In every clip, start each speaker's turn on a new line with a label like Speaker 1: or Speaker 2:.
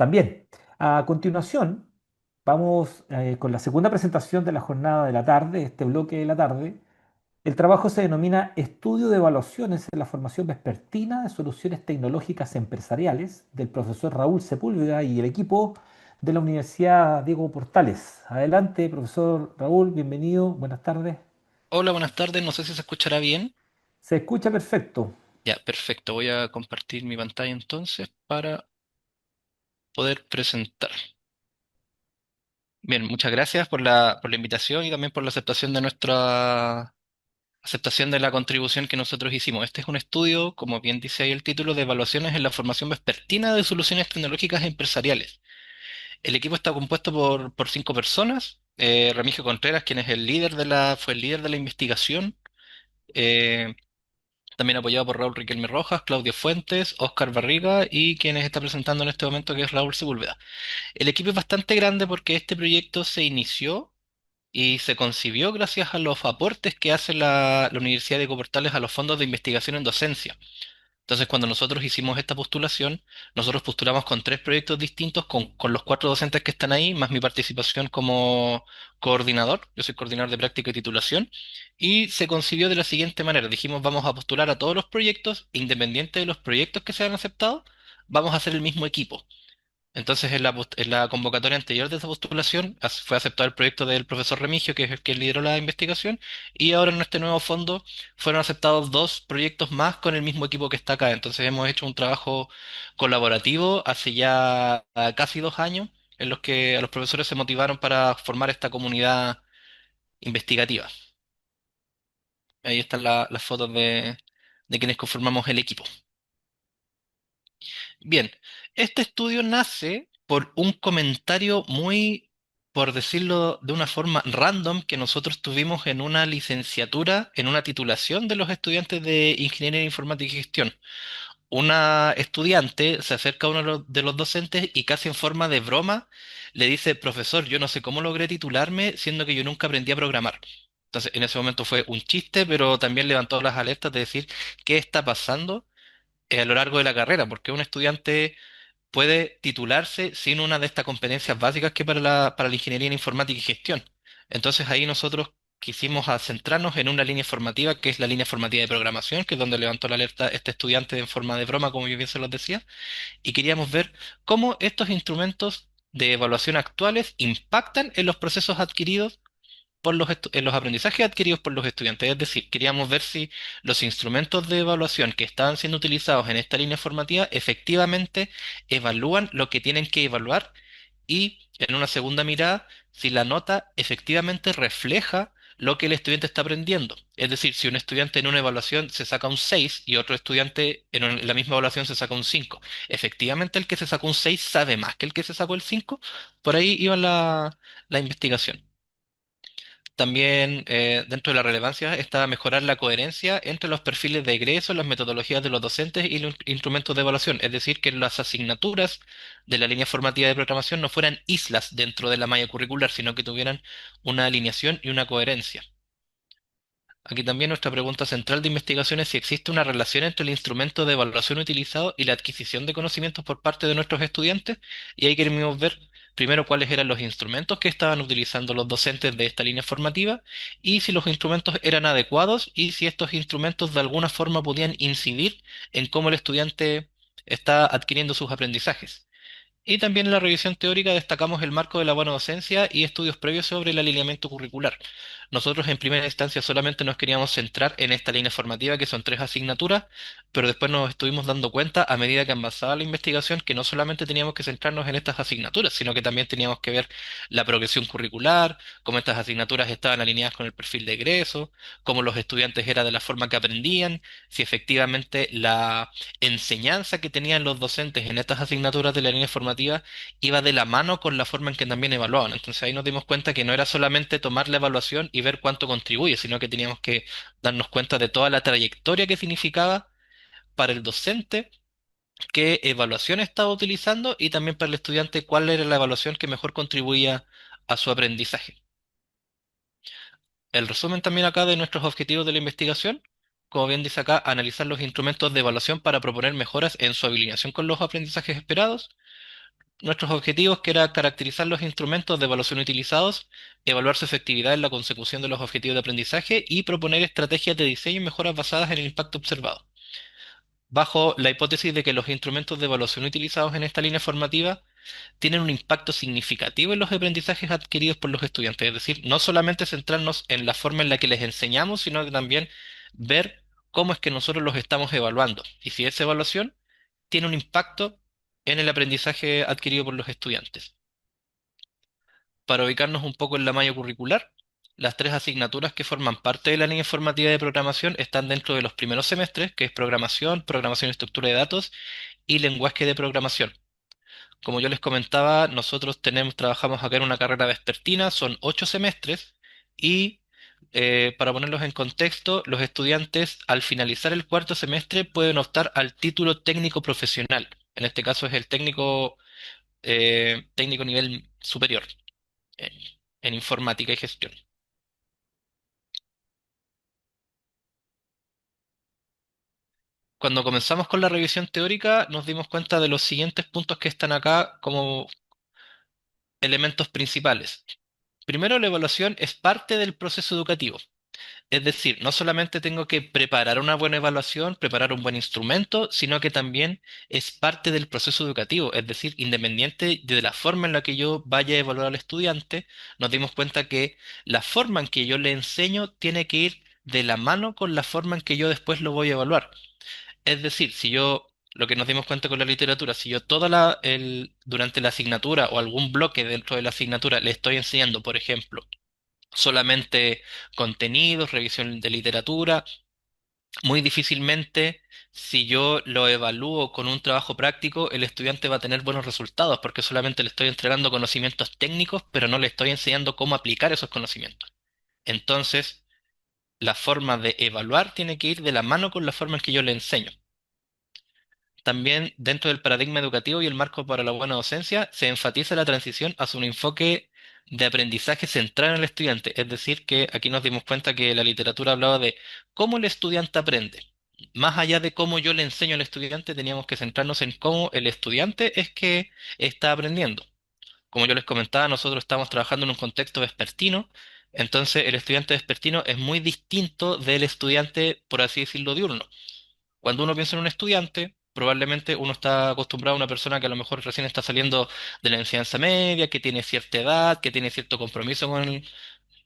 Speaker 1: también. A continuación, vamos con la segunda presentación de la jornada de la tarde, este bloque de la tarde. El trabajo se denomina Estudio de Evaluaciones en la Formación Vespertina de Soluciones Tecnológicas Empresariales, del profesor Raúl Sepúlveda y el equipo de la Universidad Diego Portales. Adelante, profesor Raúl, bienvenido, buenas tardes.
Speaker 2: Hola, buenas tardes. No sé si se escuchará bien.
Speaker 1: Se escucha perfecto.
Speaker 2: Ya, perfecto. Voy a compartir mi pantalla entonces para poder presentar. Bien, muchas gracias por la invitación y también por la aceptación de nuestra aceptación de la contribución que nosotros hicimos. Este es un estudio, como bien dice ahí el título, de evaluaciones en la formación vespertina de soluciones tecnológicas empresariales. El equipo está compuesto por 5 personas. Remigio Contreras, quien es fue el líder de la investigación. eh, También apoyado por Raúl Riquelme Rojas, Claudio Fuentes, Óscar Barriga y quienes está presentando en este momento que es Raúl Sepúlveda. El equipo es bastante grande porque este proyecto se inició y se concibió gracias a los aportes que hace la Universidad de Portales a los fondos de investigación en docencia. Entonces, cuando nosotros hicimos esta postulación, nosotros postulamos con 3 proyectos distintos, con los 4 docentes que están ahí, más mi participación como coordinador. Yo soy coordinador de práctica y titulación. Y se concibió de la siguiente manera. Dijimos, vamos a postular a todos los proyectos, independiente de los proyectos que sean aceptados, vamos a hacer el mismo equipo. Entonces, en la convocatoria anterior de esa postulación fue aceptado el proyecto del profesor Remigio, que es el que lideró la investigación, y ahora en este nuevo fondo fueron aceptados 2 proyectos más con el mismo equipo que está acá. Entonces, hemos hecho un trabajo colaborativo hace ya casi 2 años, en los que a los profesores se motivaron para formar esta comunidad investigativa. Ahí están las fotos de quienes conformamos el equipo. Bien, este estudio nace por un comentario muy, por decirlo de una forma random, que nosotros tuvimos en una licenciatura, en una titulación de los estudiantes de Ingeniería Informática y Gestión. Una estudiante se acerca a uno de los docentes y casi en forma de broma le dice, profesor, yo no sé cómo logré titularme siendo que yo nunca aprendí a programar. Entonces, en ese momento fue un chiste, pero también levantó las alertas de decir qué está pasando a lo largo de la carrera, porque un estudiante puede titularse sin una de estas competencias básicas que para la ingeniería en informática y gestión. Entonces ahí nosotros quisimos centrarnos en una línea formativa que es la línea formativa de programación, que es donde levantó la alerta este estudiante en forma de broma, como yo bien se los decía, y queríamos ver cómo estos instrumentos de evaluación actuales impactan en los procesos adquiridos en los aprendizajes adquiridos por los estudiantes. Es decir, queríamos ver si los instrumentos de evaluación que estaban siendo utilizados en esta línea formativa efectivamente evalúan lo que tienen que evaluar y, en una segunda mirada, si la nota efectivamente refleja lo que el estudiante está aprendiendo. Es decir, si un estudiante en una evaluación se saca un 6 y otro estudiante en la misma evaluación se saca un 5, efectivamente el que se sacó un 6 sabe más que el que se sacó el 5. Por ahí iba la investigación. También dentro de la relevancia está mejorar la coherencia entre los perfiles de egreso, las metodologías de los docentes y los instrumentos de evaluación. Es decir, que las asignaturas de la línea formativa de programación no fueran islas dentro de la malla curricular, sino que tuvieran una alineación y una coherencia. Aquí también nuestra pregunta central de investigación es si existe una relación entre el instrumento de evaluación utilizado y la adquisición de conocimientos por parte de nuestros estudiantes. Y ahí queremos ver primero cuáles eran los instrumentos que estaban utilizando los docentes de esta línea formativa y si los instrumentos eran adecuados y si estos instrumentos de alguna forma podían incidir en cómo el estudiante está adquiriendo sus aprendizajes. Y también en la revisión teórica destacamos el marco de la buena docencia y estudios previos sobre el alineamiento curricular. Nosotros en primera instancia solamente nos queríamos centrar en esta línea formativa, que son 3 asignaturas, pero después nos estuvimos dando cuenta a medida que avanzaba la investigación que no solamente teníamos que centrarnos en estas asignaturas, sino que también teníamos que ver la progresión curricular, cómo estas asignaturas estaban alineadas con el perfil de egreso, cómo los estudiantes era de la forma que aprendían, si efectivamente la enseñanza que tenían los docentes en estas asignaturas de la línea formativa iba de la mano con la forma en que también evaluaban. Entonces ahí nos dimos cuenta que no era solamente tomar la evaluación y ver cuánto contribuye, sino que teníamos que darnos cuenta de toda la trayectoria que significaba para el docente qué evaluación estaba utilizando y también para el estudiante cuál era la evaluación que mejor contribuía a su aprendizaje. El resumen también acá de nuestros objetivos de la investigación, como bien dice acá, analizar los instrumentos de evaluación para proponer mejoras en su alineación con los aprendizajes esperados, nuestros objetivos, que era caracterizar los instrumentos de evaluación utilizados, evaluar su efectividad en la consecución de los objetivos de aprendizaje y proponer estrategias de diseño y mejoras basadas en el impacto observado. Bajo la hipótesis de que los instrumentos de evaluación utilizados en esta línea formativa tienen un impacto significativo en los aprendizajes adquiridos por los estudiantes. Es decir, no solamente centrarnos en la forma en la que les enseñamos, sino que también ver cómo es que nosotros los estamos evaluando y si esa evaluación tiene un impacto en el aprendizaje adquirido por los estudiantes. Para ubicarnos un poco en la malla curricular, las tres asignaturas que forman parte de la línea formativa de programación están dentro de los primeros semestres, que es programación, programación y estructura de datos y lenguaje de programación. Como yo les comentaba, nosotros trabajamos acá en una carrera vespertina, son 8 semestres y para ponerlos en contexto, los estudiantes al finalizar el cuarto semestre pueden optar al título técnico profesional. En este caso es el técnico nivel superior en, en informática y gestión. Cuando comenzamos con la revisión teórica, nos dimos cuenta de los siguientes puntos que están acá como elementos principales. Primero, la evaluación es parte del proceso educativo. Es decir, no solamente tengo que preparar una buena evaluación, preparar un buen instrumento, sino que también es parte del proceso educativo. Es decir, independiente de la forma en la que yo vaya a evaluar al estudiante, nos dimos cuenta que la forma en que yo le enseño tiene que ir de la mano con la forma en que yo después lo voy a evaluar. Es decir, si yo, lo que nos dimos cuenta con la literatura, si yo durante la asignatura o algún bloque dentro de la asignatura le estoy enseñando, por ejemplo, solamente contenidos, revisión de literatura, muy difícilmente, si yo lo evalúo con un trabajo práctico, el estudiante va a tener buenos resultados, porque solamente le estoy entregando conocimientos técnicos, pero no le estoy enseñando cómo aplicar esos conocimientos. Entonces, la forma de evaluar tiene que ir de la mano con la forma en que yo le enseño. También dentro del paradigma educativo y el marco para la buena docencia se enfatiza la transición hacia un enfoque de aprendizaje centrado en el estudiante. Es decir, que aquí nos dimos cuenta que la literatura hablaba de cómo el estudiante aprende. Más allá de cómo yo le enseño al estudiante, teníamos que centrarnos en cómo el estudiante es que está aprendiendo. Como yo les comentaba, nosotros estamos trabajando en un contexto vespertino, entonces el estudiante vespertino es muy distinto del estudiante, por así decirlo, diurno. Cuando uno piensa en un estudiante, probablemente uno está acostumbrado a una persona que a lo mejor recién está saliendo de la enseñanza media, que tiene cierta edad, que tiene cierto compromiso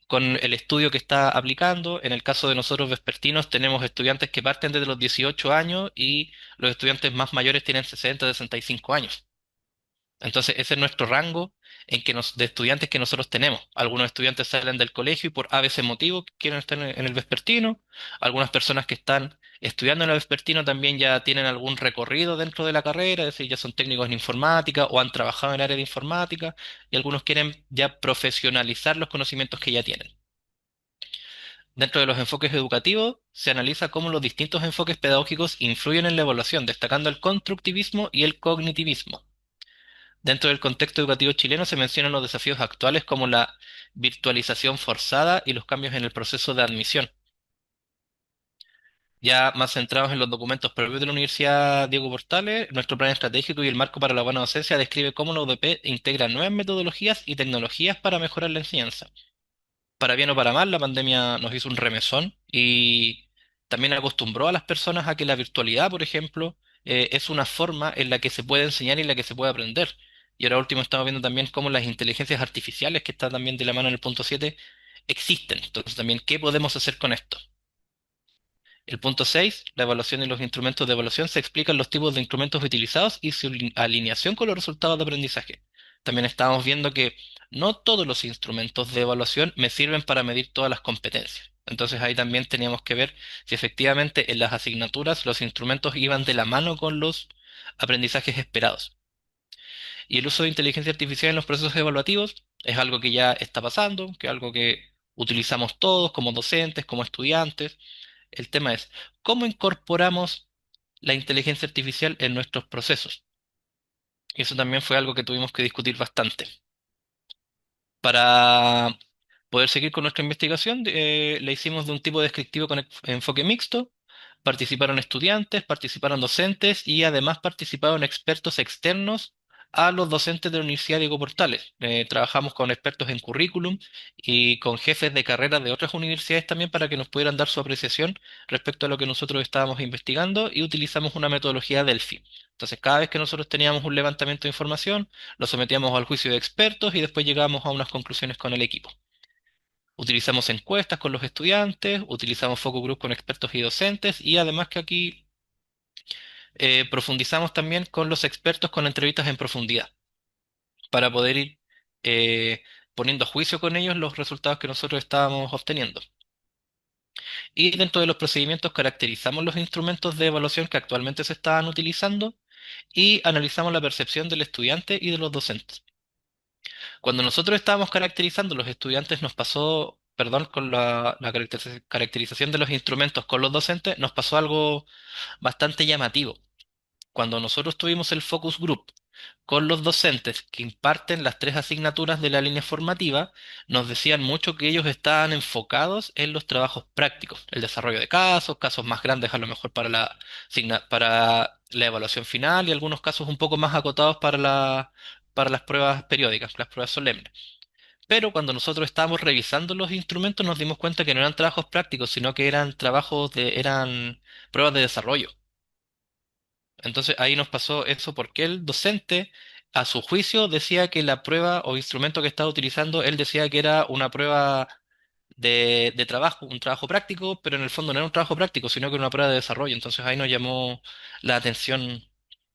Speaker 2: con el estudio que está aplicando. En el caso de nosotros vespertinos, tenemos estudiantes que parten desde los 18 años y los estudiantes más mayores tienen 60, 65 años. Entonces, ese es nuestro rango de estudiantes que nosotros tenemos. Algunos estudiantes salen del colegio y por a veces motivo quieren estar en el vespertino. Algunas personas que están estudiando en el vespertino también ya tienen algún recorrido dentro de la carrera, es decir, ya son técnicos en informática o han trabajado en el área de informática y algunos quieren ya profesionalizar los conocimientos que ya tienen. Dentro de los enfoques educativos, se analiza cómo los distintos enfoques pedagógicos influyen en la evaluación, destacando el constructivismo y el cognitivismo. Dentro del contexto educativo chileno se mencionan los desafíos actuales como la virtualización forzada y los cambios en el proceso de admisión. Ya más centrados en los documentos propios de la Universidad Diego Portales, nuestro plan estratégico y el marco para la buena docencia describe cómo la UDP integra nuevas metodologías y tecnologías para mejorar la enseñanza. Para bien o para mal, la pandemia nos hizo un remesón y también acostumbró a las personas a que la virtualidad, por ejemplo, es una forma en la que se puede enseñar y en la que se puede aprender. Y ahora último estamos viendo también cómo las inteligencias artificiales, que está también de la mano en el punto 7, existen. Entonces también, ¿qué podemos hacer con esto? El punto 6, la evaluación y los instrumentos de evaluación, se explican los tipos de instrumentos utilizados y su alineación con los resultados de aprendizaje. También estábamos viendo que no todos los instrumentos de evaluación me sirven para medir todas las competencias. Entonces ahí también teníamos que ver si efectivamente en las asignaturas los instrumentos iban de la mano con los aprendizajes esperados. Y el uso de inteligencia artificial en los procesos evaluativos es algo que ya está pasando, que es algo que utilizamos todos como docentes, como estudiantes. El tema es, ¿cómo incorporamos la inteligencia artificial en nuestros procesos? Y eso también fue algo que tuvimos que discutir bastante. Para poder seguir con nuestra investigación, la hicimos de un tipo descriptivo con enfoque mixto. Participaron estudiantes, participaron docentes y además participaron expertos externos a los docentes de la Universidad Diego Portales. Trabajamos con expertos en currículum y con jefes de carrera de otras universidades también para que nos pudieran dar su apreciación respecto a lo que nosotros estábamos investigando y utilizamos una metodología Delphi. Entonces, cada vez que nosotros teníamos un levantamiento de información, lo sometíamos al juicio de expertos y después llegábamos a unas conclusiones con el equipo. Utilizamos encuestas con los estudiantes, utilizamos focus group con expertos y docentes y además que aquí profundizamos también con los expertos con entrevistas en profundidad para poder ir eh, poniendo a juicio con ellos los resultados que nosotros estábamos obteniendo. Y dentro de los procedimientos caracterizamos los instrumentos de evaluación que actualmente se estaban utilizando y analizamos la percepción del estudiante y de los docentes. Cuando nosotros estábamos caracterizando, los estudiantes nos pasó, perdón, con la caracterización de los instrumentos con los docentes, nos pasó algo bastante llamativo. Cuando nosotros tuvimos el focus group con los docentes que imparten las tres asignaturas de la línea formativa, nos decían mucho que ellos estaban enfocados en los trabajos prácticos, el desarrollo de casos, casos más grandes a lo mejor para para la evaluación final y algunos casos un poco más acotados para las pruebas periódicas, las pruebas solemnes. Pero cuando nosotros estábamos revisando los instrumentos nos dimos cuenta que no eran trabajos prácticos, sino que eran pruebas de desarrollo. Entonces ahí nos pasó eso porque el docente, a su juicio, decía que la prueba o instrumento que estaba utilizando, él decía que era una prueba de trabajo, un trabajo práctico, pero en el fondo no era un trabajo práctico, sino que era una prueba de desarrollo. Entonces ahí nos llamó la atención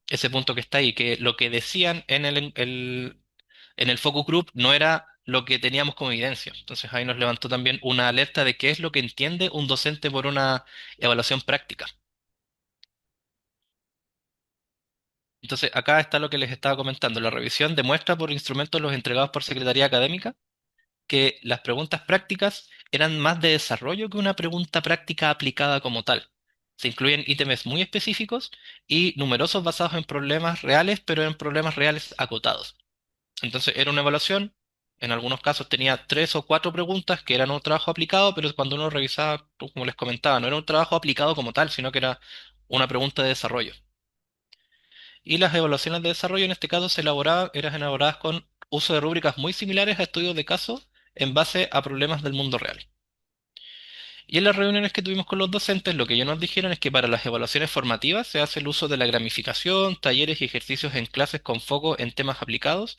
Speaker 2: ese punto que está ahí, que lo que decían en el focus group no era lo que teníamos como evidencia. Entonces ahí nos levantó también una alerta de qué es lo que entiende un docente por una evaluación práctica. Entonces, acá está lo que les estaba comentando. La revisión demuestra por instrumentos los entregados por Secretaría Académica que las preguntas prácticas eran más de desarrollo que una pregunta práctica aplicada como tal. Se incluyen ítems muy específicos y numerosos basados en problemas reales, pero en problemas reales acotados. Entonces, era una evaluación. En algunos casos tenía tres o cuatro preguntas que eran un trabajo aplicado, pero cuando uno revisaba, como les comentaba, no era un trabajo aplicado como tal, sino que era una pregunta de desarrollo. Y las evaluaciones de desarrollo en este caso eran elaboradas con uso de rúbricas muy similares a estudios de caso en base a problemas del mundo real. Y en las reuniones que tuvimos con los docentes, lo que ellos nos dijeron es que para las evaluaciones formativas se hace el uso de la gamificación, talleres y ejercicios en clases con foco en temas aplicados,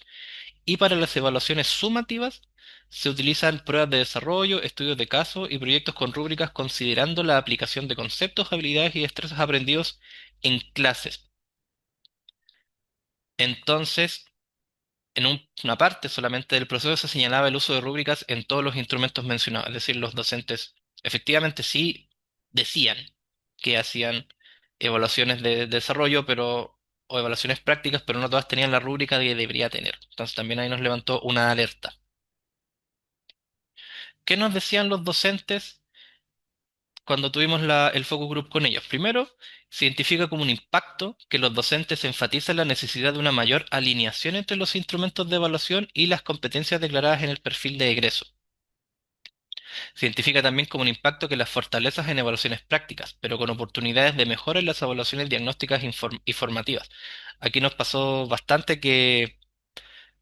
Speaker 2: y para las evaluaciones sumativas se utilizan pruebas de desarrollo, estudios de caso y proyectos con rúbricas considerando la aplicación de conceptos, habilidades y destrezas aprendidos en clases. Entonces, una parte solamente del proceso se señalaba el uso de rúbricas en todos los instrumentos mencionados, es decir, los docentes efectivamente sí decían que hacían evaluaciones de desarrollo, o evaluaciones prácticas, pero no todas tenían la rúbrica que debería tener. Entonces también ahí nos levantó una alerta. ¿Qué nos decían los docentes cuando tuvimos el focus group con ellos? Primero, se identifica como un impacto que los docentes enfatizan la necesidad de una mayor alineación entre los instrumentos de evaluación y las competencias declaradas en el perfil de egreso. Se identifica también como un impacto que las fortalezas en evaluaciones prácticas, pero con oportunidades de mejora en las evaluaciones diagnósticas y formativas. Aquí nos pasó bastante que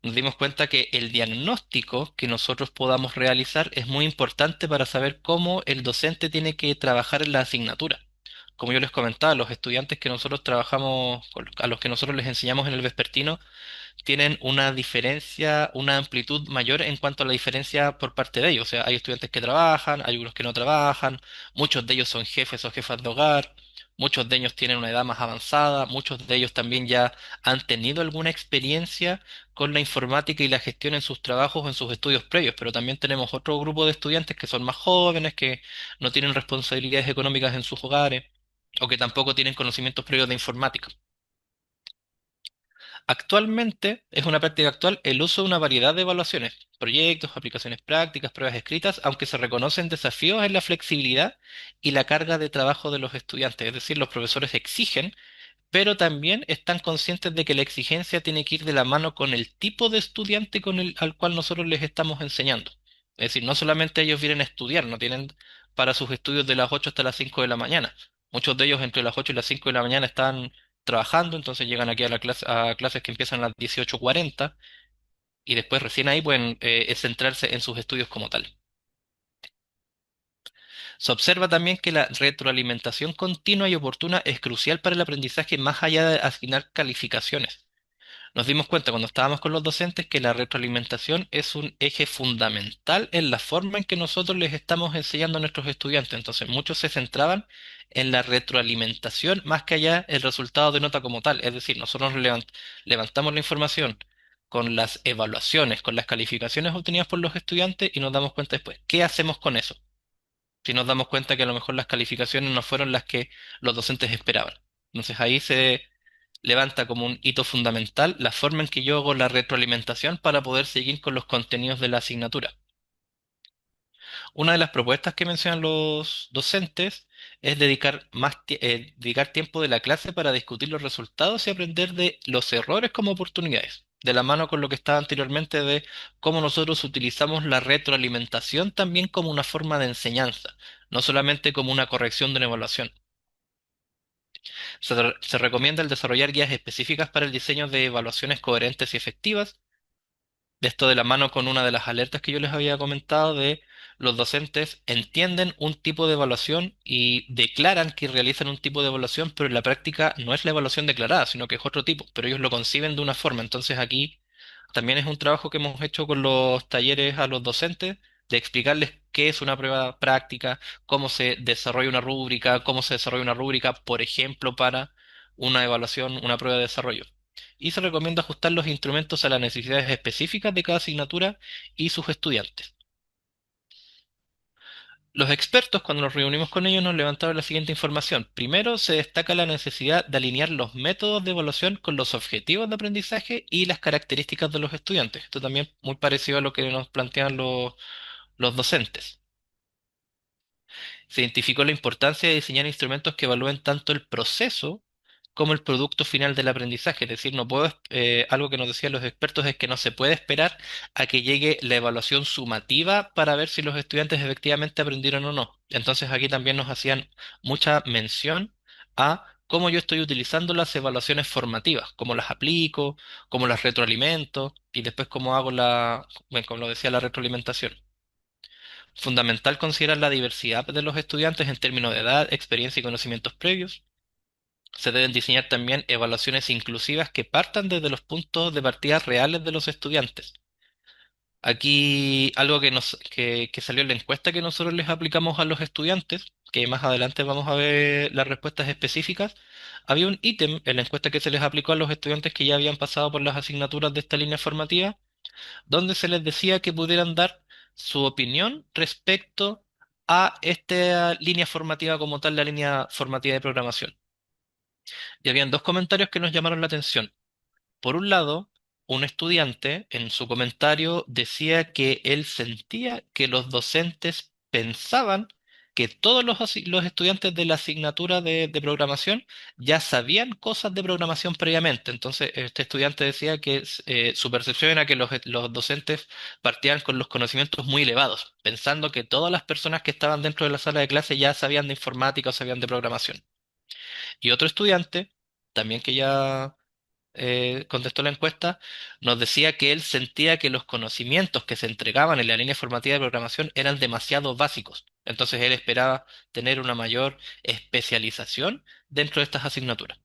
Speaker 2: nos dimos cuenta que el diagnóstico que nosotros podamos realizar es muy importante para saber cómo el docente tiene que trabajar en la asignatura. Como yo les comentaba, los estudiantes que nosotros trabajamos, a los que nosotros les enseñamos en el vespertino, tienen una diferencia, una amplitud mayor en cuanto a la diferencia por parte de ellos. O sea, hay estudiantes que trabajan, hay unos que no trabajan, muchos de ellos son jefes o jefas de hogar, muchos de ellos tienen una edad más avanzada, muchos de ellos también ya han tenido alguna experiencia con la informática y la gestión en sus trabajos o en sus estudios previos, pero también tenemos otro grupo de estudiantes que son más jóvenes, que no tienen responsabilidades económicas en sus hogares o que tampoco tienen conocimientos previos de informática. Actualmente, es una práctica actual el uso de una variedad de evaluaciones, proyectos, aplicaciones prácticas, pruebas escritas, aunque se reconocen desafíos en la flexibilidad y la carga de trabajo de los estudiantes. Es decir, los profesores exigen, pero también están conscientes de que la exigencia tiene que ir de la mano con el tipo de estudiante al cual nosotros les estamos enseñando. Es decir, no solamente ellos vienen a estudiar, no tienen para sus estudios de las 8 hasta las 5 de la mañana. Muchos de ellos entre las 8 y las 5 de la mañana están trabajando, entonces llegan aquí a la clase, a clases que empiezan a las 18:40 y después recién ahí pueden centrarse en sus estudios como tal. Se observa también que la retroalimentación continua y oportuna es crucial para el aprendizaje más allá de asignar calificaciones. Nos dimos cuenta cuando estábamos con los docentes que la retroalimentación es un eje fundamental en la forma en que nosotros les estamos enseñando a nuestros estudiantes. Entonces, muchos se centraban en la retroalimentación más que allá el resultado de nota como tal. Es decir, nosotros levantamos la información con las evaluaciones, con las calificaciones obtenidas por los estudiantes y nos damos cuenta después, ¿qué hacemos con eso? Si nos damos cuenta que a lo mejor las calificaciones no fueron las que los docentes esperaban. Entonces ahí se levanta como un hito fundamental la forma en que yo hago la retroalimentación para poder seguir con los contenidos de la asignatura. Una de las propuestas que mencionan los docentes es dedicar tiempo de la clase para discutir los resultados y aprender de los errores como oportunidades, de la mano con lo que estaba anteriormente de cómo nosotros utilizamos la retroalimentación también como una forma de enseñanza, no solamente como una corrección de una evaluación. Se recomienda el desarrollar guías específicas para el diseño de evaluaciones coherentes y efectivas, de esto de la mano con una de las alertas que yo les había comentado de los docentes entienden un tipo de evaluación y declaran que realizan un tipo de evaluación, pero en la práctica no es la evaluación declarada, sino que es otro tipo, pero ellos lo conciben de una forma. Entonces aquí también es un trabajo que hemos hecho con los talleres a los docentes de explicarles qué es una prueba práctica, cómo se desarrolla una rúbrica, cómo se desarrolla una rúbrica, por ejemplo, para una evaluación, una prueba de desarrollo. Y se recomienda ajustar los instrumentos a las necesidades específicas de cada asignatura y sus estudiantes. Los expertos, cuando nos reunimos con ellos, nos levantaron la siguiente información. Primero, se destaca la necesidad de alinear los métodos de evaluación con los objetivos de aprendizaje y las características de los estudiantes. Esto también muy parecido a lo que nos plantean los docentes. Se identificó la importancia de diseñar instrumentos que evalúen tanto el proceso como el producto final del aprendizaje. Es decir, no puedo, algo que nos decían los expertos es que no se puede esperar a que llegue la evaluación sumativa para ver si los estudiantes efectivamente aprendieron o no. Entonces aquí también nos hacían mucha mención a cómo yo estoy utilizando las evaluaciones formativas, cómo las aplico, cómo las retroalimento y después cómo hago bueno, como lo decía, la retroalimentación. Fundamental considerar la diversidad de los estudiantes en términos de edad, experiencia y conocimientos previos. Se deben diseñar también evaluaciones inclusivas que partan desde los puntos de partida reales de los estudiantes. Aquí algo que salió en la encuesta que nosotros les aplicamos a los estudiantes, que más adelante vamos a ver las respuestas específicas. Había un ítem en la encuesta que se les aplicó a los estudiantes que ya habían pasado por las asignaturas de esta línea formativa donde se les decía que pudieran dar su opinión respecto a esta línea formativa como tal, la línea formativa de programación. Y habían dos comentarios que nos llamaron la atención. Por un lado, un estudiante en su comentario decía que él sentía que los docentes pensaban que todos los estudiantes de la asignatura de programación ya sabían cosas de programación previamente. Entonces, este estudiante decía que su percepción era que los docentes partían con los conocimientos muy elevados, pensando que todas las personas que estaban dentro de la sala de clase ya sabían de informática o sabían de programación. Y otro estudiante, también que ya contestó la encuesta, nos decía que él sentía que los conocimientos que se entregaban en la línea formativa de programación eran demasiado básicos. Entonces él esperaba tener una mayor especialización dentro de estas asignaturas.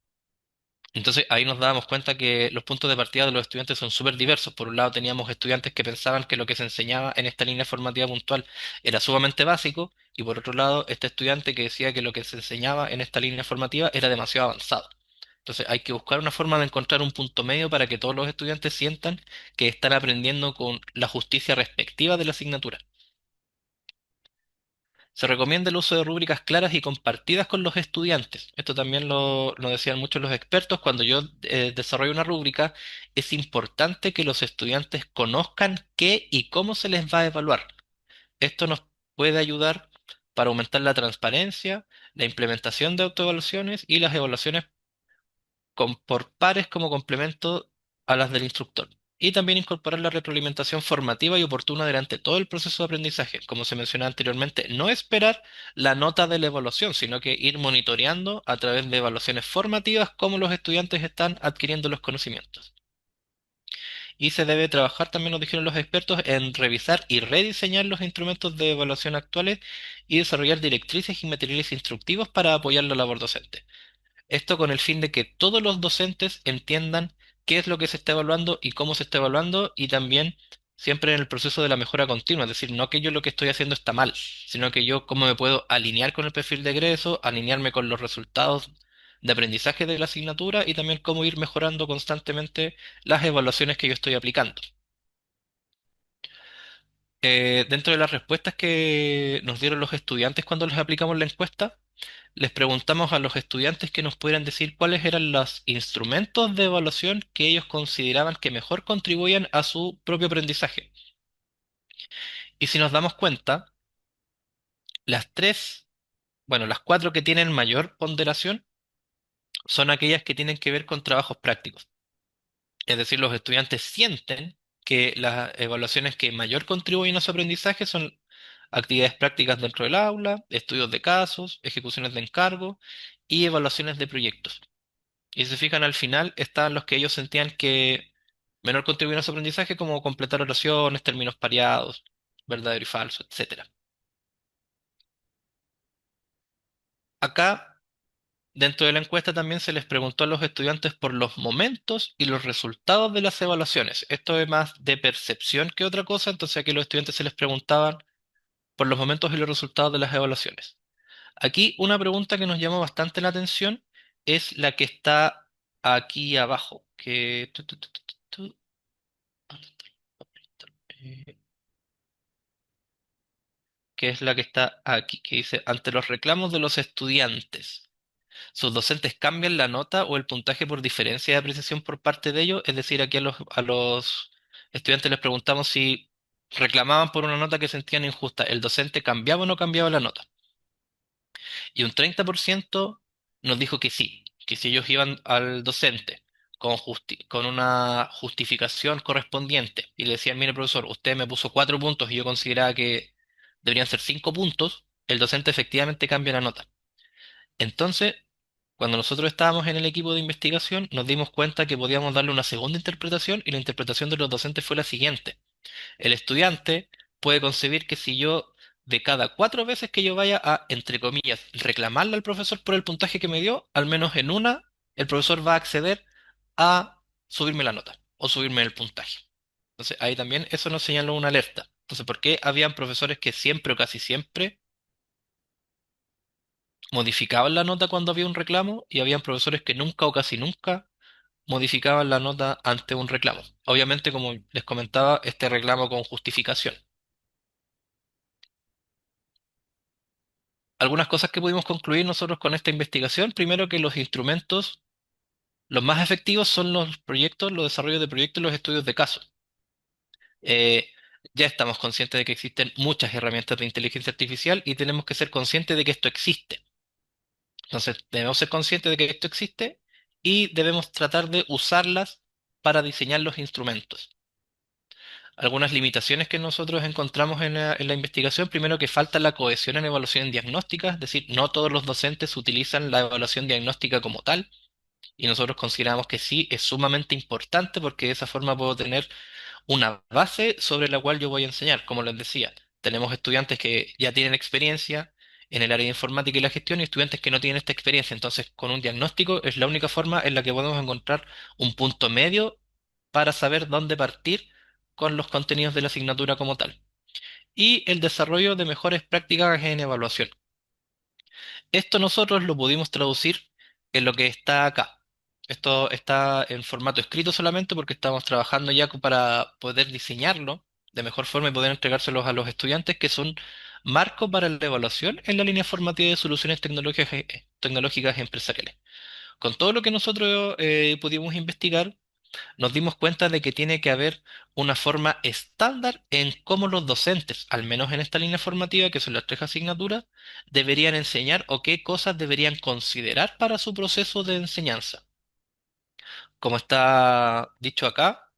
Speaker 2: Entonces ahí nos dábamos cuenta que los puntos de partida de los estudiantes son súper diversos. Por un lado teníamos estudiantes que pensaban que lo que se enseñaba en esta línea formativa puntual era sumamente básico y por otro lado este estudiante que decía que lo que se enseñaba en esta línea formativa era demasiado avanzado. Entonces hay que buscar una forma de encontrar un punto medio para que todos los estudiantes sientan que están aprendiendo con la justicia respectiva de la asignatura. Se recomienda el uso de rúbricas claras y compartidas con los estudiantes. Esto también lo decían muchos los expertos. Cuando yo desarrollo una rúbrica, es importante que los estudiantes conozcan qué y cómo se les va a evaluar. Esto nos puede ayudar para aumentar la transparencia, la implementación de autoevaluaciones y las evaluaciones por pares como complemento a las del instructor. Y también incorporar la retroalimentación formativa y oportuna durante todo el proceso de aprendizaje. Como se mencionaba anteriormente, no esperar la nota de la evaluación, sino que ir monitoreando a través de evaluaciones formativas cómo los estudiantes están adquiriendo los conocimientos. Y se debe trabajar, también nos dijeron los expertos, en revisar y rediseñar los instrumentos de evaluación actuales y desarrollar directrices y materiales instructivos para apoyar la labor docente. Esto con el fin de que todos los docentes entiendan qué es lo que se está evaluando y cómo se está evaluando, y también siempre en el proceso de la mejora continua, es decir, no que yo lo que estoy haciendo está mal, sino que yo cómo me puedo alinear con el perfil de egreso, alinearme con los resultados de aprendizaje de la asignatura y también cómo ir mejorando constantemente las evaluaciones que yo estoy aplicando. Dentro de las respuestas que nos dieron los estudiantes cuando les aplicamos la encuesta, les preguntamos a los estudiantes que nos pudieran decir cuáles eran los instrumentos de evaluación que ellos consideraban que mejor contribuían a su propio aprendizaje. Y si nos damos cuenta, las tres, bueno, las cuatro que tienen mayor ponderación son aquellas que tienen que ver con trabajos prácticos. Es decir, los estudiantes sienten que las evaluaciones que mayor contribuyen a su aprendizaje son actividades prácticas dentro del aula, estudios de casos, ejecuciones de encargo y evaluaciones de proyectos. Y si se fijan al final, están los que ellos sentían que menor contribuían a su aprendizaje, como completar oraciones, términos pareados, verdadero y falso, etcétera. Acá, dentro de la encuesta, también se les preguntó a los estudiantes por los momentos y los resultados de las evaluaciones. Esto es más de percepción que otra cosa, entonces aquí a los estudiantes se les preguntaban por los momentos y los resultados de las evaluaciones. Aquí una pregunta que nos llama bastante la atención es la que está aquí abajo, eh, que es la que está aquí, que dice, ante los reclamos de los estudiantes, ¿sus docentes cambian la nota o el puntaje por diferencia de apreciación por parte de ellos? Es decir, aquí a los estudiantes les preguntamos si reclamaban por una nota que sentían injusta, ¿el docente cambiaba o no cambiaba la nota? Y un 30% nos dijo que si ellos iban al docente con una justificación correspondiente y le decían, mire profesor, usted me puso 4 puntos y yo consideraba que deberían ser 5 puntos, el docente efectivamente cambia la nota. Entonces, cuando nosotros estábamos en el equipo de investigación, nos dimos cuenta que podíamos darle una segunda interpretación, y la interpretación de los docentes fue la siguiente. El estudiante puede concebir que si yo, de cada 4 veces que yo vaya a, entre comillas, reclamarle al profesor por el puntaje que me dio, al menos en una, el profesor va a acceder a subirme la nota o subirme el puntaje. Entonces, ahí también eso nos señaló una alerta. Entonces, ¿por qué habían profesores que siempre o casi siempre modificaban la nota cuando había un reclamo, y habían profesores que nunca o casi nunca modificaban la nota ante un reclamo? Obviamente, como les comentaba, este reclamo con justificación. Algunas cosas que pudimos concluir nosotros con esta investigación: primero, que los instrumentos, los más efectivos, son los proyectos, los desarrollos de proyectos y los estudios de caso. Eh, ya estamos conscientes de que existen muchas herramientas de inteligencia artificial y tenemos que ser conscientes de que esto existe. Entonces, debemos ser conscientes de que esto existe y debemos tratar de usarlas para diseñar los instrumentos. Algunas limitaciones que nosotros encontramos en la investigación: primero, que falta la cohesión en evaluación diagnóstica, es decir, no todos los docentes utilizan la evaluación diagnóstica como tal, y nosotros consideramos que sí es sumamente importante, porque de esa forma puedo tener una base sobre la cual yo voy a enseñar. Como les decía, tenemos estudiantes que ya tienen experiencia en el área de informática y la gestión, y estudiantes que no tienen esta experiencia. Entonces, con un diagnóstico es la única forma en la que podemos encontrar un punto medio para saber dónde partir con los contenidos de la asignatura como tal. Y el desarrollo de mejores prácticas en evaluación. Esto nosotros lo pudimos traducir en lo que está acá. Esto está en formato escrito solamente porque estamos trabajando ya para poder diseñarlo de mejor forma y poder entregárselos a los estudiantes, que son marco para la evaluación en la línea formativa de soluciones tecnológicas empresariales. Con todo lo que nosotros pudimos investigar, nos dimos cuenta de que tiene que haber una forma estándar en cómo los docentes, al menos en esta línea formativa, que son las tres asignaturas, deberían enseñar o qué cosas deberían considerar para su proceso de enseñanza. Como está dicho acá,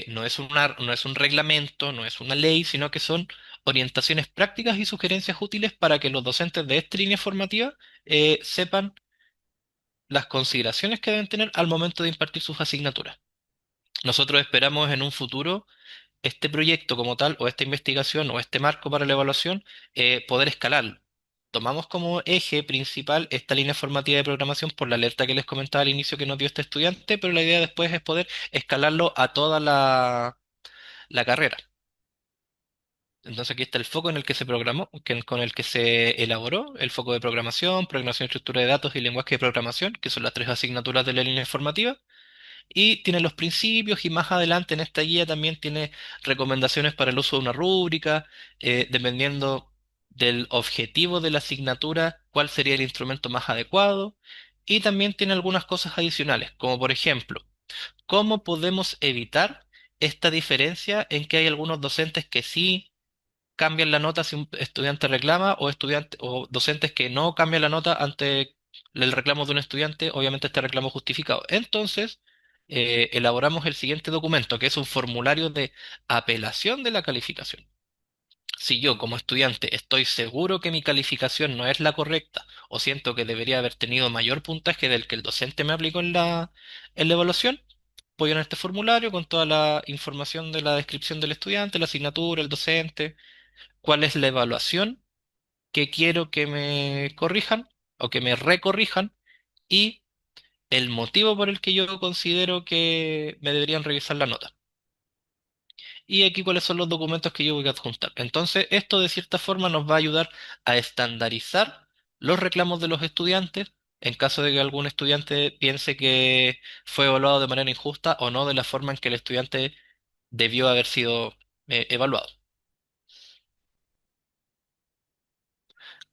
Speaker 2: no es un reglamento, no es una ley, sino que son orientaciones prácticas y sugerencias útiles para que los docentes de esta línea formativa sepan las consideraciones que deben tener al momento de impartir sus asignaturas. Nosotros esperamos en un futuro este proyecto como tal, o esta investigación, o este marco para la evaluación, poder escalarlo. Tomamos como eje principal esta línea formativa de programación por la alerta que les comentaba al inicio que nos dio este estudiante, pero la idea después es poder escalarlo a toda la carrera. Entonces aquí está el foco en el que se programó, con el que se elaboró, el foco de programación, programación y estructura de datos y lenguaje de programación, que son las tres asignaturas de la línea formativa. Y tiene los principios y más adelante en esta guía también tiene recomendaciones para el uso de una rúbrica, dependiendo del objetivo de la asignatura, cuál sería el instrumento más adecuado. Y también tiene algunas cosas adicionales, como por ejemplo, cómo podemos evitar esta diferencia en que hay algunos docentes que sí cambian la nota si un estudiante reclama o o docentes que no cambian la nota ante el reclamo de un estudiante, obviamente este reclamo justificado. Entonces, elaboramos el siguiente documento, que es un formulario de apelación de la calificación. Si yo como estudiante estoy seguro que mi calificación no es la correcta o siento que debería haber tenido mayor puntaje del que el docente me aplicó en la evaluación, voy a este formulario con toda la información de la descripción del estudiante, la asignatura, el docente, cuál es la evaluación que quiero que me corrijan o que me recorrijan y el motivo por el que yo considero que me deberían revisar la nota. Y aquí cuáles son los documentos que yo voy a adjuntar. Entonces, esto de cierta forma nos va a ayudar a estandarizar los reclamos de los estudiantes en caso de que algún estudiante piense que fue evaluado de manera injusta o no de la forma en que el estudiante debió haber sido evaluado.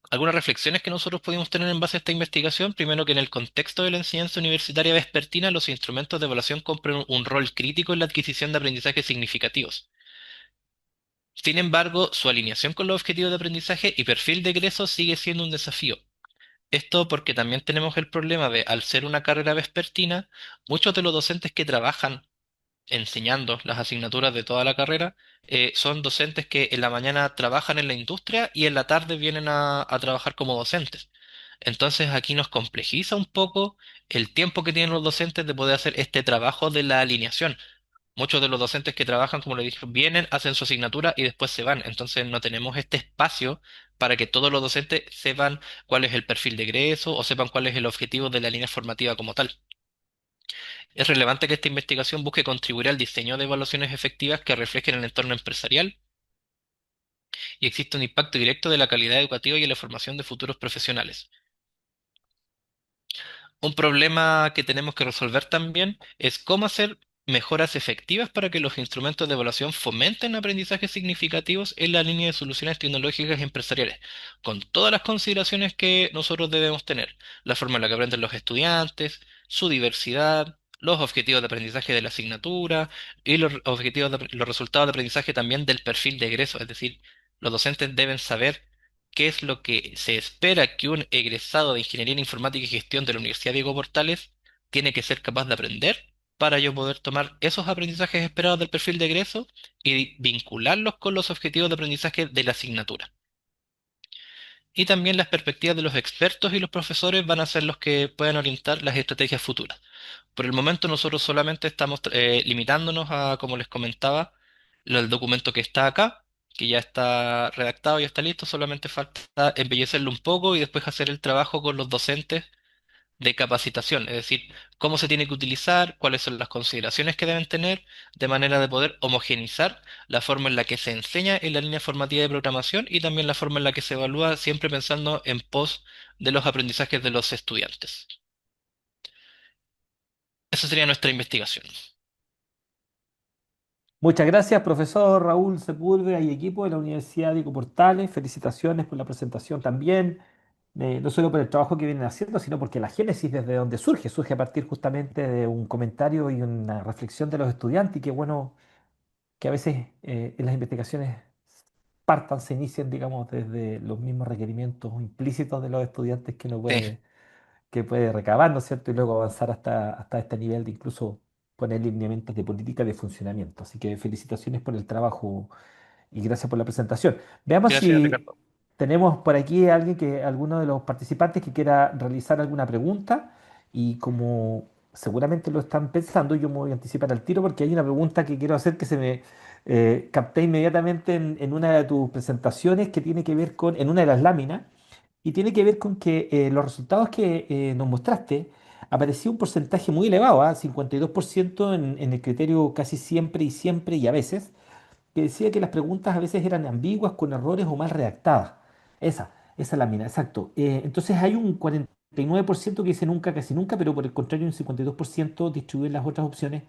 Speaker 2: Algunas reflexiones que nosotros pudimos tener en base a esta investigación, primero que en el contexto de la enseñanza universitaria vespertina, los instrumentos de evaluación cumplen un rol crítico en la adquisición de aprendizajes significativos. Sin embargo, su alineación con los objetivos de aprendizaje y perfil de egreso sigue siendo un desafío. Esto porque también tenemos el problema de, al ser una carrera vespertina, muchos de los docentes que trabajan enseñando las asignaturas de toda la carrera, son docentes que en la mañana trabajan en la industria y en la tarde vienen a trabajar como docentes. Entonces aquí nos complejiza un poco el tiempo que tienen los docentes de poder hacer este trabajo de la alineación. Muchos de los docentes que trabajan, como le dije, vienen, hacen su asignatura y después se van. Entonces no tenemos este espacio para que todos los docentes sepan cuál es el perfil de egreso o sepan cuál es el objetivo de la línea formativa como tal. Es relevante que esta investigación busque contribuir al diseño de evaluaciones efectivas que reflejen el entorno empresarial y existe un impacto directo de la calidad educativa y en la formación de futuros profesionales. Un problema que tenemos que resolver también es cómo hacer mejoras efectivas para que los instrumentos de evaluación fomenten aprendizajes significativos en la línea de soluciones tecnológicas y empresariales, con todas las consideraciones que nosotros debemos tener, la forma en la que aprenden los estudiantes, su diversidad, los objetivos de aprendizaje de la asignatura y los resultados de aprendizaje también del perfil de egreso, es decir, los docentes deben saber qué es lo que se espera que un egresado de Ingeniería en Informática y Gestión de la Universidad Diego Portales tiene que ser capaz de aprender para yo poder tomar esos aprendizajes esperados del perfil de egreso y vincularlos con los objetivos de aprendizaje de la asignatura. Y también las perspectivas de los expertos y los profesores van a ser los que puedan orientar las estrategias futuras. Por el momento nosotros solamente estamos limitándonos a, como les comentaba, el documento que está acá, que ya está redactado, ya está listo, solamente falta embellecerlo un poco y después hacer el trabajo con los docentes de capacitación, es decir, cómo se tiene que utilizar, cuáles son las consideraciones que deben tener, de manera de poder homogeneizar la forma en la que se enseña en la línea formativa de programación y también la forma en la que se evalúa, siempre pensando en pos de los aprendizajes de los estudiantes. Esa sería nuestra investigación.
Speaker 1: Muchas gracias, profesor Raúl Sepúlveda y equipo de la Universidad Diego Portales. Felicitaciones por la presentación también, no solo por el trabajo que vienen haciendo, sino porque la génesis desde donde surge a partir justamente de un comentario y una reflexión de los estudiantes. Y qué bueno que a veces en las investigaciones partan, se inician, digamos, desde los mismos requerimientos implícitos de los estudiantes que uno
Speaker 2: Sí,
Speaker 1: que puede recabar, ¿no es cierto? Y luego avanzar hasta este nivel de incluso poner lineamientos de política de funcionamiento. Así que felicitaciones por el trabajo y gracias por la presentación. Veamos
Speaker 2: Gracias,
Speaker 1: si
Speaker 2: Ricardo.
Speaker 1: tenemos por aquí a alguno de los participantes que quiera realizar alguna pregunta y como seguramente lo están pensando, yo me voy a anticipar al tiro porque hay una pregunta que quiero hacer que se me capté inmediatamente en una de tus presentaciones que tiene que ver en una de las láminas y tiene que ver con que los resultados que nos mostraste aparecía un porcentaje muy elevado, 52% en el criterio casi siempre y siempre y a veces que decía que las preguntas a veces eran ambiguas, con errores o mal redactadas. Esa lámina, exacto. Entonces hay un 49% que dice nunca, casi nunca, pero por el contrario un 52% distribuye en las otras opciones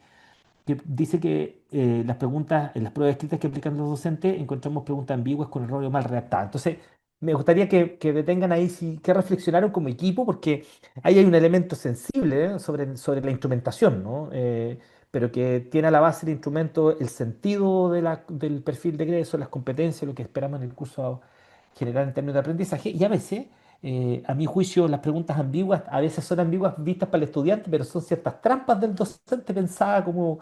Speaker 1: que dice que las preguntas, en las pruebas escritas que aplican los docentes, encontramos preguntas ambiguas con errores o mal redactadas. Entonces, me gustaría que detengan ahí, que reflexionaron como equipo, porque ahí hay un elemento sensible, sobre la instrumentación, ¿no? Pero que tiene a la base del instrumento el sentido del perfil de egreso, las competencias, lo que esperamos en el curso general en términos de aprendizaje, y a veces a mi juicio, las preguntas ambiguas a veces son ambiguas vistas para el estudiante, pero son ciertas trampas del docente pensada como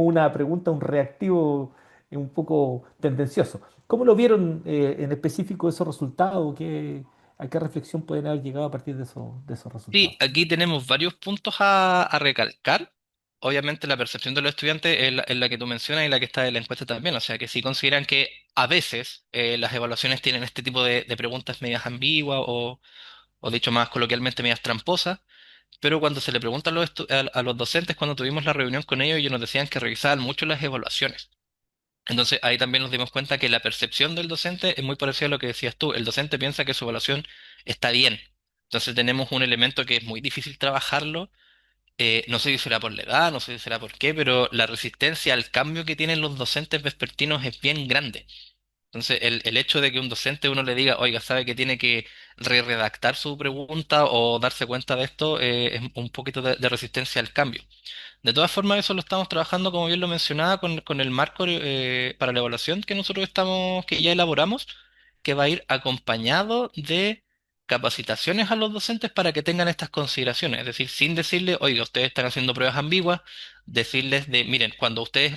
Speaker 1: una pregunta, un reactivo un poco tendencioso. ¿Cómo lo vieron en específico esos resultados? ¿A qué reflexión pueden haber llegado a partir de esos
Speaker 2: Sí,
Speaker 1: resultados?
Speaker 2: aquí tenemos varios puntos a recalcar. Obviamente la percepción de los estudiantes es la que tú mencionas y la que está en la encuesta también. O sea, que si consideran que a veces las evaluaciones tienen este tipo de preguntas medias ambiguas o dicho más coloquialmente medias tramposas, pero cuando se le pregunta a los docentes, cuando tuvimos la reunión con ellos, ellos nos decían que revisaban mucho las evaluaciones. Entonces ahí también nos dimos cuenta que la percepción del docente es muy parecida a lo que decías tú. El docente piensa que su evaluación está bien. Entonces tenemos un elemento que es muy difícil trabajarlo. No sé si será por la edad, no sé si será por qué, pero la resistencia al cambio que tienen los docentes vespertinos es bien grande. Entonces, el hecho de que un docente uno le diga, oiga, sabe que tiene que redactar su pregunta o darse cuenta de esto, es un poquito de resistencia al cambio. De todas formas, eso lo estamos trabajando, como bien lo mencionaba, con el marco para la evaluación que nosotros que ya elaboramos, que va a ir acompañado de capacitaciones a los docentes para que tengan estas consideraciones. Es decir, sin decirle, oiga, ustedes están haciendo pruebas ambiguas, decirles miren, cuando ustedes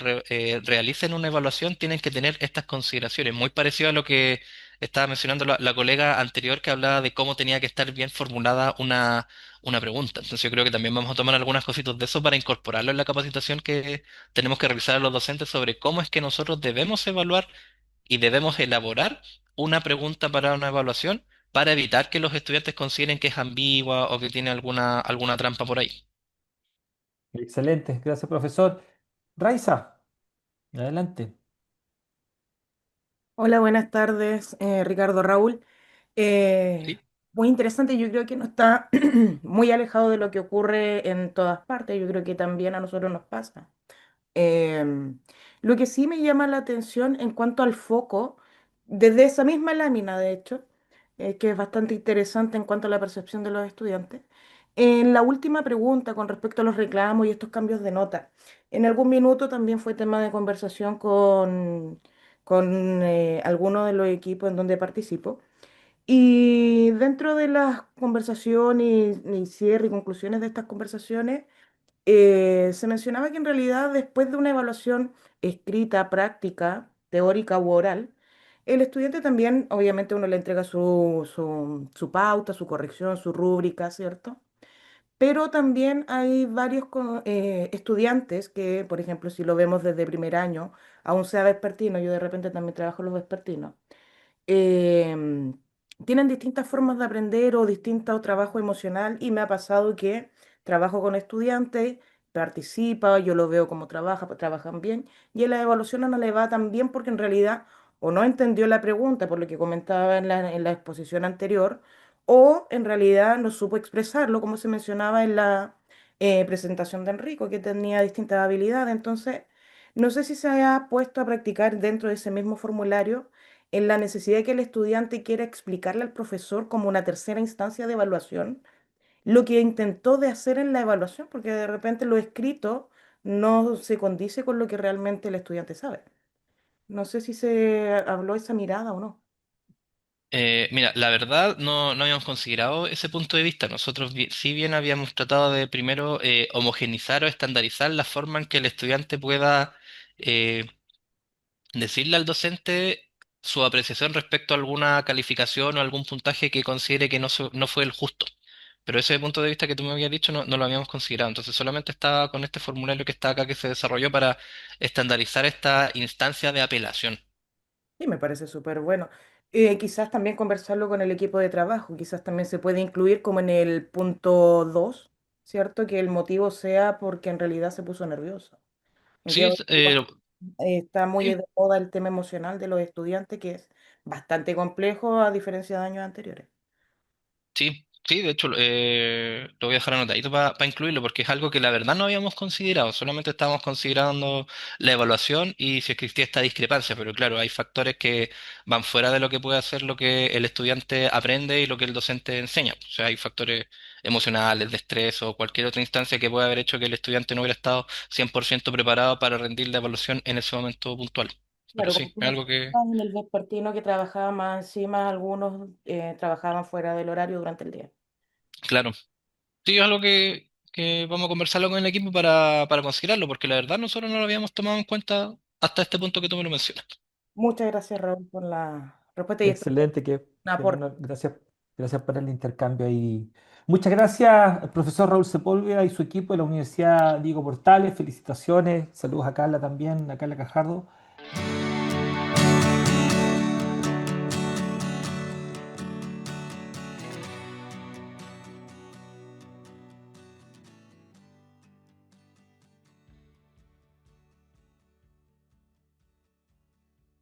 Speaker 2: realicen una evaluación tienen que tener estas consideraciones, muy parecido a lo que estaba mencionando la colega anterior que hablaba de cómo tenía que estar bien formulada una pregunta. Entonces yo creo que también vamos a tomar algunas cositas de eso para incorporarlo en la capacitación que tenemos que realizar a los docentes sobre cómo es que nosotros debemos evaluar y debemos elaborar una pregunta para una evaluación para evitar que los estudiantes consideren que es ambigua o que tiene alguna trampa por ahí.
Speaker 1: Excelente, gracias, profesor. Raiza, adelante.
Speaker 3: Hola, buenas tardes, Ricardo Raúl. Eh,
Speaker 2: ¿Sí?
Speaker 3: Muy interesante, yo creo que no está muy alejado de lo que ocurre en todas partes, yo creo que también a nosotros nos pasa. Em, lo que sí me llama la atención en cuanto al foco, desde esa misma lámina, de hecho, que es bastante interesante en cuanto a la percepción de los estudiantes, en la última pregunta con respecto a los reclamos y estos cambios de nota, en algún minuto también fue tema de conversación con algunos de los equipos en donde participo. Y dentro de las conversaciones y cierre y conclusiones de estas conversaciones, se mencionaba que en realidad después de una evaluación escrita, práctica, teórica u oral, el estudiante también, obviamente uno le entrega su pauta, su corrección, su rúbrica, ¿cierto? Pero también hay varios estudiantes que, por ejemplo, si lo vemos desde primer año, aún sea vespertino, yo de repente también trabajo los vespertinos, em, tienen distintas formas de aprender o distinto trabajo emocional y me ha pasado que trabajo con estudiantes, participa, yo lo veo cómo trabaja, pues trabajan bien y en la evaluación no le va tan bien porque en realidad o no entendió la pregunta por lo que comentaba en la exposición anterior o en realidad no supo expresarlo como se mencionaba en la presentación de Enrico que tenía distintas habilidades. Entonces, no sé si se ha puesto a practicar dentro de ese mismo formulario en la necesidad de que el estudiante quiera explicarle al profesor como una tercera instancia de evaluación lo que intentó de hacer en la evaluación, porque de repente lo escrito no se condice con lo que realmente el estudiante sabe. No sé si se habló esa mirada o no.
Speaker 2: Mira, la verdad no habíamos considerado ese punto de vista. Nosotros, si bien habíamos tratado de primero homogeneizar o estandarizar la forma en que el estudiante pueda eh, decirle al docente su apreciación respecto a alguna calificación o algún puntaje que considere que no fue el justo. Pero ese punto de vista que tú me habías dicho no lo habíamos considerado. Entonces solamente estaba con este formulario que está acá que se desarrolló para estandarizar esta instancia de apelación.
Speaker 3: Sí, me parece súper bueno. Quizás también conversarlo con el equipo de trabajo, quizás también se puede incluir como en el punto 2, ¿cierto? Que el motivo sea porque en realidad se puso nervioso. El día
Speaker 2: Sí,
Speaker 3: de hoy está muy
Speaker 2: sí,
Speaker 3: de moda el tema emocional de los estudiantes, que es bastante complejo a diferencia de años anteriores.
Speaker 2: sí, de hecho lo voy a dejar anotadito para incluirlo porque es algo que la verdad no habíamos considerado, solamente estábamos considerando la evaluación y si existía esta discrepancia, pero claro, hay factores que van fuera de lo que puede hacer lo que el estudiante aprende y lo que el docente enseña. O sea, hay factores emocionales, de estrés o cualquier otra instancia que pueda haber hecho que el estudiante no hubiera estado 100% preparado para rendir la evaluación en ese momento puntual. Pero
Speaker 3: Claro, como
Speaker 2: sí,
Speaker 3: tú
Speaker 2: es
Speaker 3: me
Speaker 2: algo que,
Speaker 3: comentabas en el vespertino que trabajaba más encima, algunos trabajaban fuera del horario durante el día.
Speaker 2: claro. Sí, es algo que vamos a conversarlo con el equipo para considerarlo, porque la verdad nosotros no lo habíamos tomado en cuenta hasta este punto que tú me lo mencionas.
Speaker 3: Muchas gracias, Raúl, por la respuesta y espero que
Speaker 1: Excelente,
Speaker 3: un
Speaker 1: qué
Speaker 3: aporte.
Speaker 1: bueno. Gracias, gracias por el intercambio ahí. Muchas gracias, al profesor Raúl Sepúlveda y su equipo de la Universidad Diego Portales. Felicitaciones. Saludos a Carla también, a Carla Cajardo.